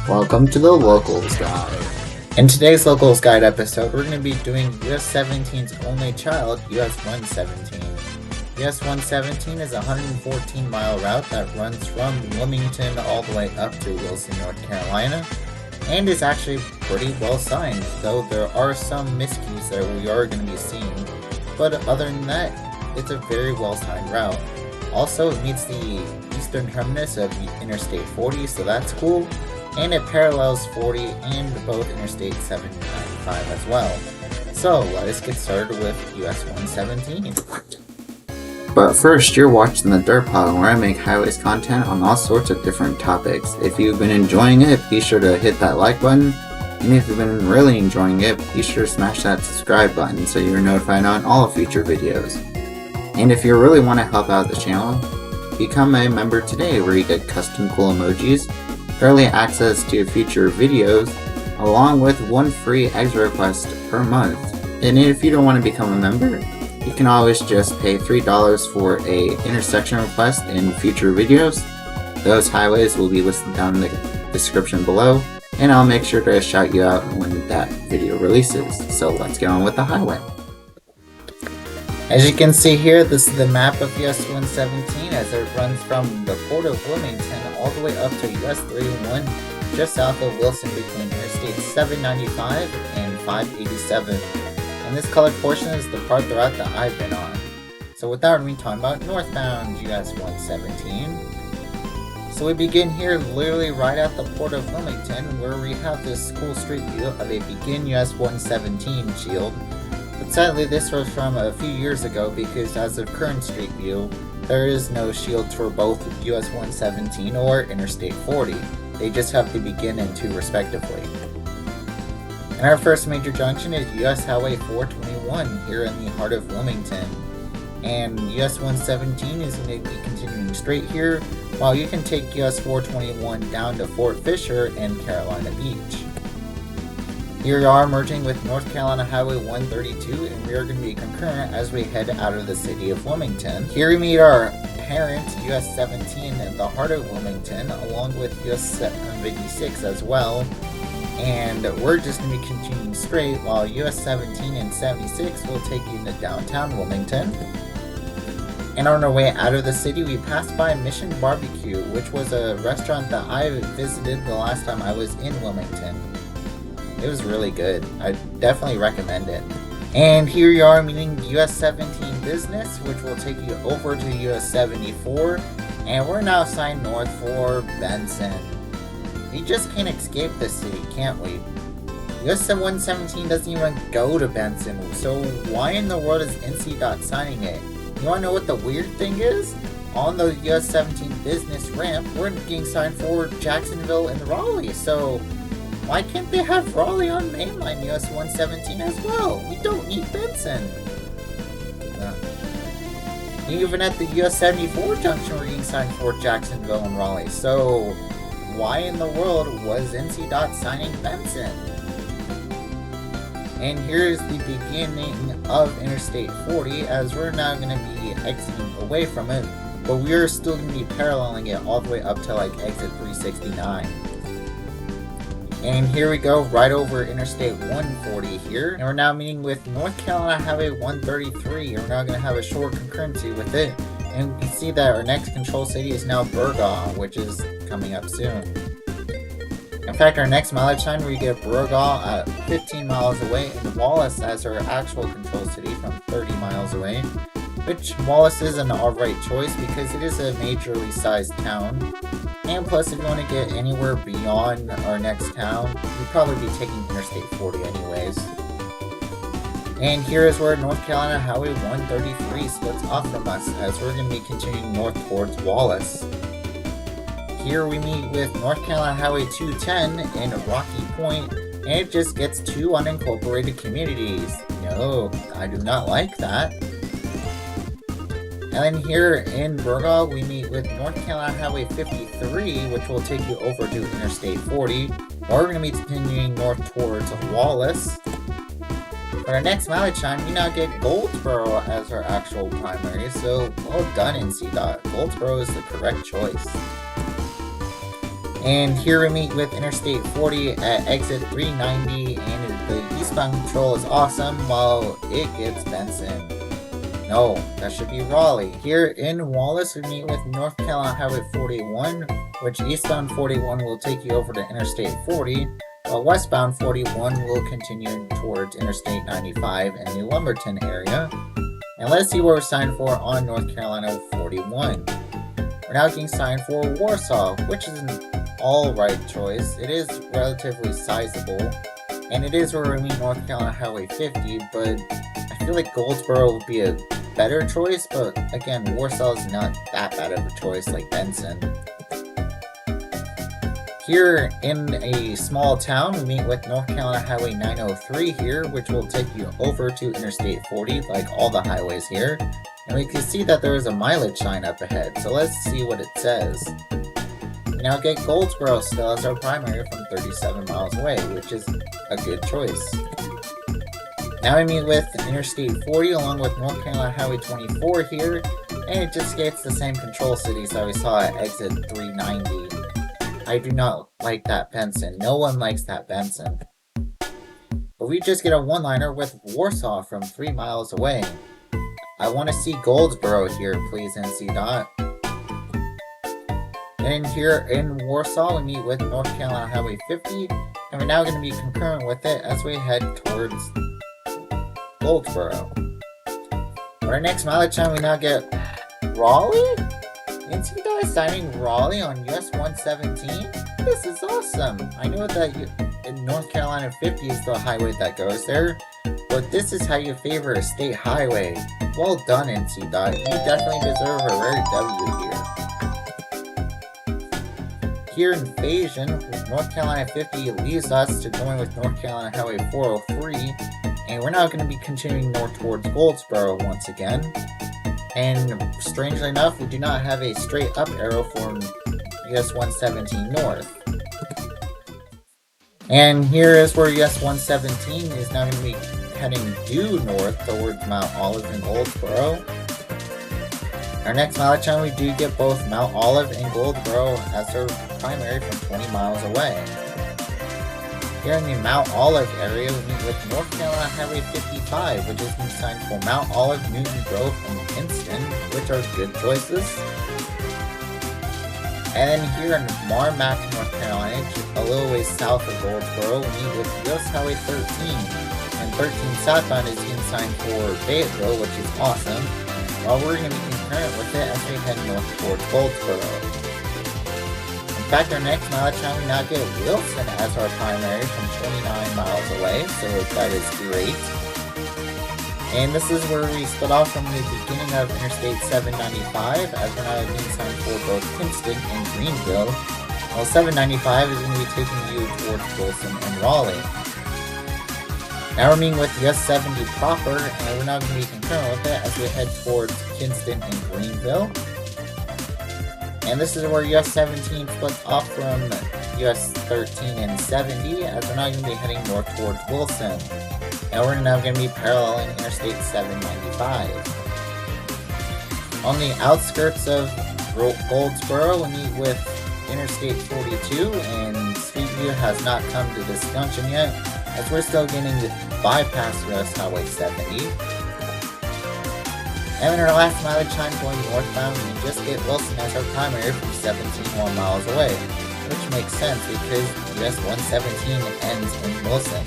Welcome to the Locals Guide. In today's Locals Guide episode, we're going to be doing US 17's only child, US 117. US 117 is a 114-mile route that runs from Wilmington all the way up to Wilson, North Carolina, and is actually pretty well signed, though there are some miscues that we are going to be seeing. But other than that, it's a very well signed route. Also, it meets the eastern terminus of Interstate 40, so that's cool. And it parallels 40 and both Interstate 795 as well. So let us get started with US 117. But first, you're watching the TheDerpHog, where I make highways content on all sorts of different topics. If you've been enjoying it, be sure to hit that like button. And if you've been really enjoying it, be sure to smash that subscribe button so you're notified on all future videos. And if you really want to help out the channel, become a member today, where you get custom cool emojis, early access to future videos, along with one free extra request per month. And if you don't want to become a member, you can always just pay $3 for a intersection request in future videos. Those highways will be listed down in the description below, and I'll make sure to shout you out when that video releases. So let's get on with the highway. As you can see here, this is the map of US 117 as it runs from the port of Wilmington all the way up to US 301, just south of Wilson between Interstate 795 and 587. And this colored portion is the part throughout that I've been on. So without me talking about northbound US 117. So we begin here literally right at the port of Wilmington, where we have this cool street view of a Begin US 117 shield. But sadly, this was from a few years ago because as of current street view, there is no shields for both US 117 or Interstate 40. They just have to begin and 2 respectively. And our first major junction is US Highway 421 here in the heart of Wilmington. And US 117 is going to be continuing straight here, while you can take US 421 down to Fort Fisher and Carolina Beach. Here we are merging with North Carolina Highway 132, and we are going to be concurrent as we head out of the city of Wilmington. Here we meet our parent, US 17, in the heart of Wilmington, along with US 76 as well. And we're just going to be continuing straight, while US 17 and 76 will take you into downtown Wilmington. And on our way out of the city, we passed by Mission Barbecue, which was a restaurant that I visited the last time I was in Wilmington. It was really good. I definitely recommend it. And here you are meeting US 17 Business, which will take you over to US 74. And we're now signed north for Benson. We just can't escape this city, can't we? US 117 doesn't even go to Benson, so why in the world is NCDOT signing it? You wanna know what the weird thing is? On the US 17 Business ramp, we're getting signed for Jacksonville and Raleigh, so why can't they have Raleigh on mainline US 117 as well? We don't need Benson. Even at the US 74 junction, we're getting signed for Jacksonville and Raleigh. So why in the world was NCDOT signing Benson? And here's the beginning of Interstate 40, as we're now going to be exiting away from it, but we're still going to be paralleling it all the way up to like exit 369. And here we go, right over Interstate 140 here. And we're now meeting with North Carolina Highway 133. We're now going to have a short concurrency with it. And we can see that our next control city is now Burgaw, which is coming up soon. In fact, our next mileage time, we get Burgaw at 15 miles away, and Wallace as our actual control city from 30 miles away. Which Wallace is an alright choice because it is a majorly sized town. And plus, if you want to get anywhere beyond our next town, you'd probably be taking Interstate 40 anyways. And here is where North Carolina Highway 133 splits off from us, as we're going to be continuing north towards Wallace. Here we meet with North Carolina Highway 210 in Rocky Point, and it just gets 2 unincorporated communities. No, I do not like that. And then here in Burgaw, we meet with North Carolina Highway 53, which will take you over to Interstate 40. Or we're going to be continuing north towards Wallace. For our next mileage time, we now get Goldsboro as our actual primary, so well done NCDOT. Goldsboro is the correct choice. And here we meet with Interstate 40 at exit 390, and the eastbound control is awesome while it gets Benson. No, that should be Raleigh. Here in Wallace, we meet with North Carolina Highway 41, which eastbound 41 will take you over to Interstate 40, while westbound 41 will continue towards Interstate 95 in the Lumberton area. And let's see what we're signed for on North Carolina 41. We're now getting signed for Warsaw, which is an alright choice. It is relatively sizable, and it is where we meet North Carolina Highway 50, but I feel like Goldsboro would be a better choice, but again, Warsaw is not that bad of a choice like Benson. Here in a small town, we meet with North Carolina Highway 903 here, which will take you over to Interstate 40 like all the highways here. And we can see that there is a mileage sign up ahead, so let's see what it says. We now get Goldsboro still as our primary from 37 miles away, which is a good choice. Now we meet with Interstate 40 along with North Carolina Highway 24 here, and it just gets the same control cities that we saw at exit 390. I do not like that Benson. No one likes that Benson. But we just get a one-liner with Warsaw from 3 miles away. I want to see Goldsboro here, please, NC Dot. And here in Warsaw, we meet with North Carolina Highway 50, and we're now going to be concurrent with it as we head towards Goldsboro. For our next mileage time, we now get Raleigh? NC Dot is signing Raleigh on US 117? This is awesome! I know that in North Carolina 50 is the highway that goes there, but this is how you favor a state highway. Well done, NC Dot. You definitely deserve a rare W here. Here in Faison, North Carolina 50 leaves us to join with North Carolina Highway 403, and we're now going to be continuing north towards Goldsboro once again. And strangely enough, we do not have a straight up arrow from US 117 north. And here is where US 117 is now going to be heading due north towards Mount Olive and Goldsboro. Our next mileage time, we do get both Mount Olive and Goldsboro as our primary from 20 miles away. Here in the Mount Olive area, we meet with North Carolina Highway 55, which is being signed for Mount Olive, Newton Grove, and Kinston, which are good choices. And then here in Marmac, North Carolina, a little ways south of Goldsboro, we meet with US Highway 13. And 13 southbound is being signed for Fayetteville, which is awesome, while we're going to be concurrent with it as we head north towards Goldsboro. In fact, our next mileage time, we now get Wilson as our primary from 29 miles away, so that is great. And this is where we split off from the beginning of Interstate 795, as we're now being signed for both Kinston and Greenville, while 795 is going to be taking you towards Wilson and Raleigh. Now we're meeting with US 70 proper, and we're now going to be concurrent with it as we head towards Kinston and Greenville. And this is where US 17 splits off from US 13 and 70, as we're now going to be heading north towards Wilson. And we're now going to be paralleling Interstate 795. On the outskirts of Goldsboro, we meet with Interstate 42, and Streetview has not come to this junction yet, as we're still getting to bypass US Highway 70. And in our last mileage time going northbound, we just get Wilson as our primary from 17 miles away, which makes sense because US 117 ends in Wilson.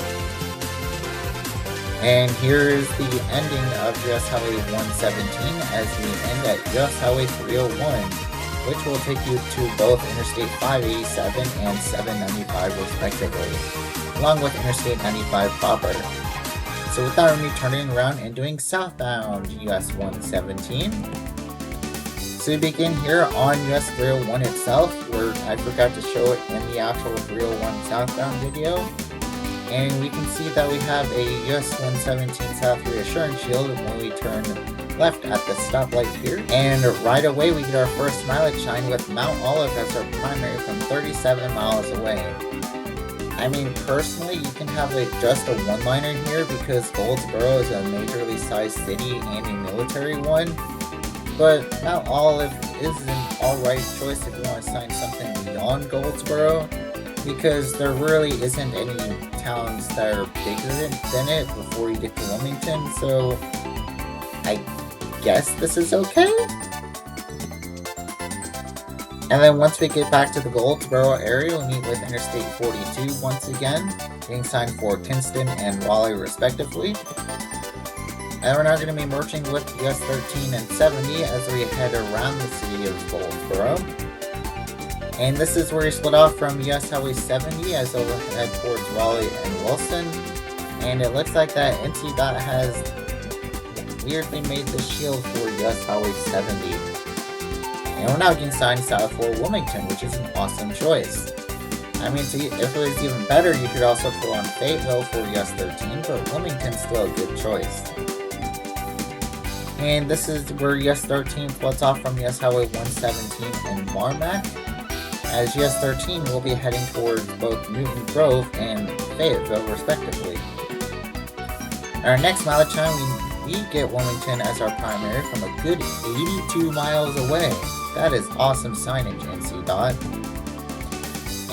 And here is the ending of US Highway 117 as we end at US Highway 301, which will take you to both Interstate 587 and 795 respectively, along with Interstate 95 proper. So without me turning around and doing southbound US 117. So we begin here on US 301 itself, where I forgot to show it in the actual 301 southbound video. And we can see that we have a US 117 South reassurance shield when we turn left at the stoplight here. And right away we get our first mileage sign with Mount Olive as our primary from 37 miles away. I mean, personally, you can have just a one-liner here because Goldsboro is a majorly sized city and a military one, but Mount Olive is an alright choice if you want to sign something beyond Goldsboro, because there really isn't any towns that are bigger than it before you get to Wilmington, so I guess this is okay? And then once we get back to the Goldsboro area, we meet with Interstate 42 once again, being signed for Kinston and Raleigh respectively. And we're now going to be merging with US 13 and 70 as we head around the city of Goldsboro. And this is where you split off from US Highway 70 as they'll head towards Raleigh and Wilson. And it looks like that NC-DOT has weirdly made the shield for US Highway 70. And we're now getting signed south for Wilmington, which is an awesome choice. I mean, if it was even better, you could also put on Fayetteville for US 13, but Wilmington's still a good choice. And this is where US 13 splits off from US Highway 117 and Marmac, as US 13 will be heading towards both Newton Grove and Fayetteville respectively. Our next mileage time, we get Wilmington as our primary from a good 82 miles away. That is awesome signage, NC-DOT.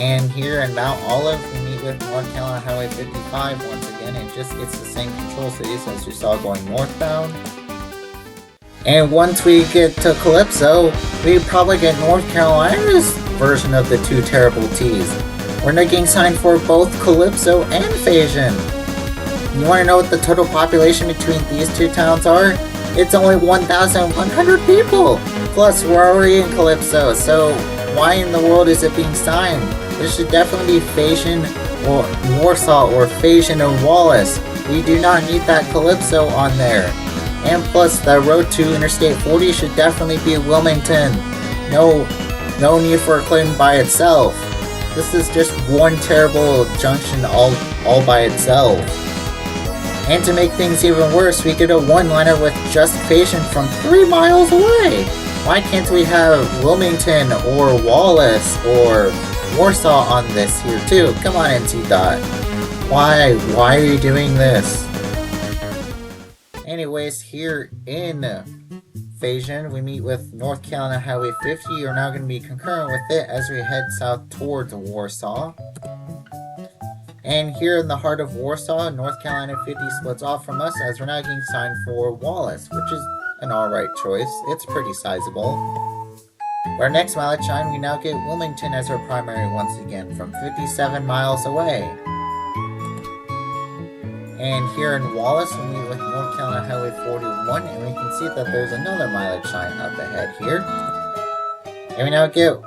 And here in Mount Olive, we meet with North Carolina Highway 55 once again, and just gets the same control cities as we saw going northbound. And once we get to Calypso, we probably get North Carolina's version of the two terrible T's. We're now getting signed for both Calypso and Faison. You want to know what the total population between these two towns are? It's only 1,100 people! Plus, we're already in Calypso, so why in the world is it being signed? This should definitely be Faison or Warsaw or Faison or Wallace. We do not need that Calypso on there. And plus, the road to Interstate 40 should definitely be Wilmington. No need for a claim by itself. This is just one terrible junction all by itself. And to make things even worse, we get a one-liner with just Faison from 3 miles away. Why can't we have Wilmington or Wallace or Warsaw on this here too? Come on, NC-DOT. Why are you doing this? Anyways, here in Faison, we meet with North Carolina Highway 50. You're now going to be concurrent with it as we head south towards Warsaw. And here in the heart of Warsaw, North Carolina 50 splits off from us as we're now getting signed for Wallace, which is an alright choice. It's pretty sizable. For our next mileage time, we now get Wilmington as our primary once again from 57 miles away. And here in Wallace, we meet with North Carolina Highway 41, and we can see that there's another mileage sign up ahead here. And we now get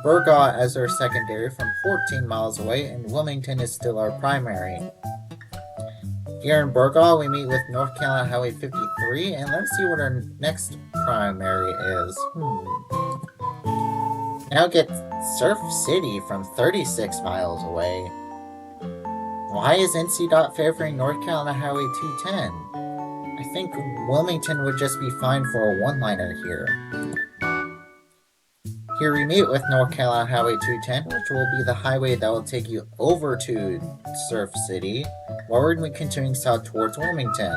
Burgaw as our secondary from 14 miles away, and Wilmington is still our primary. Here in Burgaw, we meet with North Carolina Highway 53, and let's see what our next primary is. Now get Surf City from 36 miles away. Why is NC-DOT favoring North Carolina Highway 210? I think Wilmington would just be fine for a one-liner here. Here we meet with North Carolina Highway 210, which will be the highway that will take you over to Surf City, while we're going to be continuing south towards Wilmington.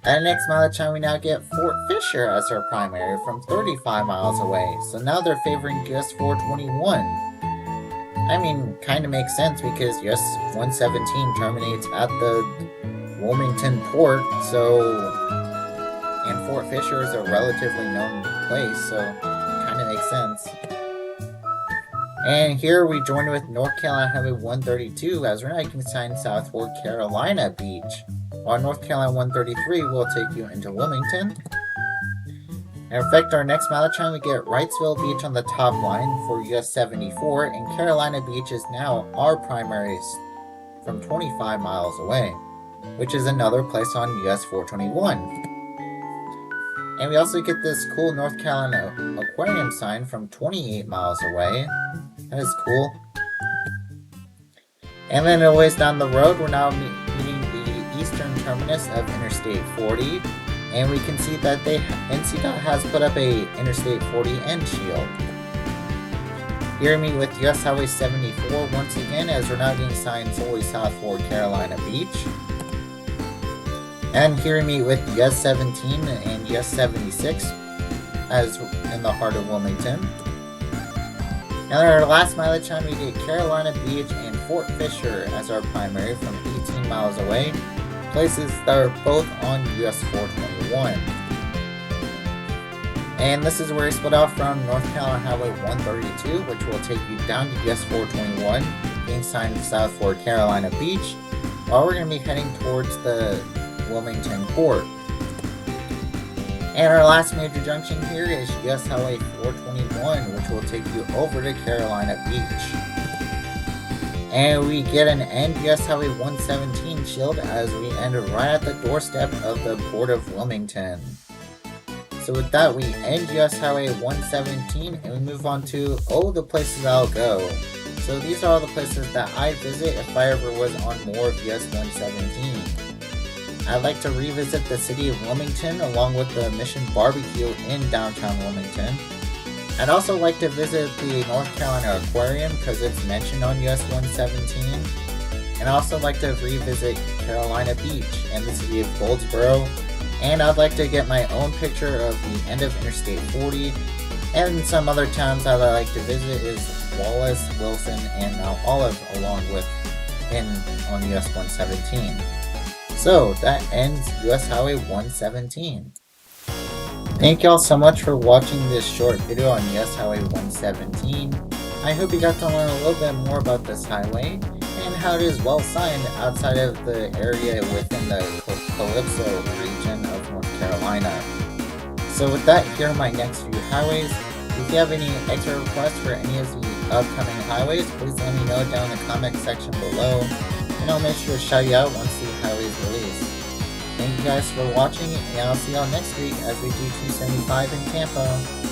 At the next mileage time, we now get Fort Fisher as our primary from 35 miles away, so now they're favoring US 421. I mean, kinda makes sense because US 117 terminates at the Wilmington port, and Fort Fisher is a relatively known place, so kinda makes sense. And here we join with North Carolina Highway 132 as we're now getting signed southward Carolina Beach, while North Carolina 133 will take you into Wilmington. In effect, our next mileage time, we get Wrightsville Beach on the top line for US 74, and Carolina Beach is now our primary from 25 miles away, which is another place on US 421. And we also get this cool North Carolina Aquarium sign from 28 miles away. That is cool. And then a ways down the road, we're now meeting the eastern terminus of Interstate 40. And we can see that NC-DOT has put up a Interstate 40 end shield. Here we meet with US Highway 74 once again as we're now getting signed solely south for Carolina Beach. And here we meet with US 17 and US 76 as in the heart of Wilmington. And our last mileage time, we did Carolina Beach and Fort Fisher as our primary from 18 miles away, places that are both on US 421. And this is where we split off from North Carolina Highway 132, which will take you down to US 421, being signed south for Carolina Beach, while we're going to be heading towards the Wilmington port. And our last major junction here is US Highway 421, which will take you over to Carolina Beach. And we get an end US Highway 117 shield as we end right at the doorstep of the Port of Wilmington. So with that, we end US Highway 117 and we move on to, the places I'll go. So these are all the places that I visit if I ever was on more of US 117. I'd like to revisit the city of Wilmington along with the Mission Barbecue in downtown Wilmington. I'd also like to visit the North Carolina Aquarium because it's mentioned on US 117. And I'd also like to revisit Carolina Beach and the city of Goldsboro. And I'd like to get my own picture of the end of Interstate 40. And some other towns I'd like to visit is Wallace, Wilson, and Mount Olive along with on US 117. So that ends US Highway 117. Thank y'all so much for watching this short video on US Highway 117. I hope you got to learn a little bit more about this highway and how it is well signed outside of the area within the Calypso region of North Carolina. So with that, here are my next few highways. If you have any extra requests for any of the upcoming highways, please let me know down in the comment section below, and I'll make sure to shout you out once the highway is released. Thank you guys for watching, and I'll see y'all next week as we do 275 in Tampa.